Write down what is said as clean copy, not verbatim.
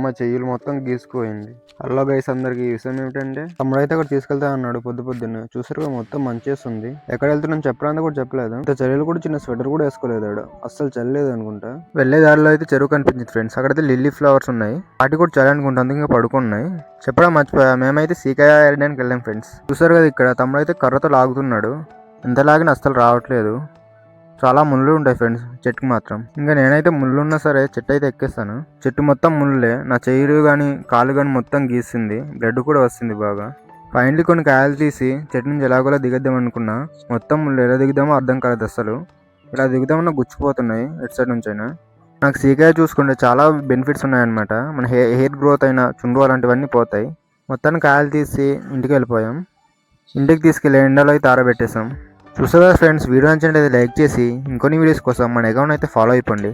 మా చెయ్యిలు మొత్తం గీసుకుపోయింది. Hello guys, అందరికి ఈ విషయం ఏమిటంటే తమ్ముడు అయితే అక్కడ తీసుకెళ్తా అన్నాడు పొద్దున్నే. చూసారుగా మొత్తం మంచేస్తుంది. ఎక్కడ వెళ్తున్నాను చెప్పడానికి కూడా చెప్పలేదు. ఇంత చలిలో కూడా చిన్న స్వెటర్ కూడా వేసుకోలేదు. అస్సలు చల్లలేదు అనుకుంటా. వెళ్లే దారిలో అయితే చెరువు కనిపించింది ఫ్రెండ్స్. అక్కడైతే లిల్లీ ఫ్లవర్స్ ఉన్నాయి. వాటి కూడా చలి అనుకుంటా, అందుకే పడుకున్నాయి. చెప్పడం మర్చిపోయా, మేమైతే సీకాయ ఏరడానికి వెళ్ళాం ఫ్రెండ్స్. చూసారు కదా ఇక్కడ తమ్ముడు అయితే కర్రతో లాగుతున్నాడు. ఎంత లాగిన అస్సలు రావట్లేదు. చాలా ముళ్ళు ఉంటాయి ఫ్రెండ్స్ చెట్టుకి మాత్రం. ఇంకా నేనైతే ముళ్ళు ఉన్నా సరే చెట్టు అయితే ఎక్కేస్తాను. చెట్టు మొత్తం ముళ్ళే. నా చెయ్యి కానీ కాలు కానీ మొత్తం గీసింది. బ్లడ్ కూడా వస్తుంది బాగా. ఫైనల్లీ కొన్ని కాయలు తీసి చెట్టు నుంచి ఎలాగోలా దిగద్దాం అనుకున్నా. మొత్తం ముళ్ళు ఎలా దిగుదామో అర్థం కాలేదు అసలు. ఇలా దిగుదామన్నా గుచ్చిపోతున్నాయి ఎటు సైడ్ నుంచి అయినా. నాకు సీకాయ చూసుకుంటే చాలా బెనిఫిట్స్ ఉన్నాయన్నమాట. మన హెయిర్ గ్రోత్ అయినా చుండ్రు అలాంటివన్నీ పోతాయి. మొత్తాన్ని కాయలు తీసి ఇంటికి వెళ్ళిపోయాం. ఇంటికి తీసుకెళ్ళి ఎండలో అయితే ఆరబెట్టేసాం. చూసారా ఫ్రెండ్స్, వీడియో నచ్చినట్లయితే లైక్ చేసి ఇంకొన్ని వీడియోస్ కోసం మన అకౌంట్ అయితే ఫాలో అయిపోండి.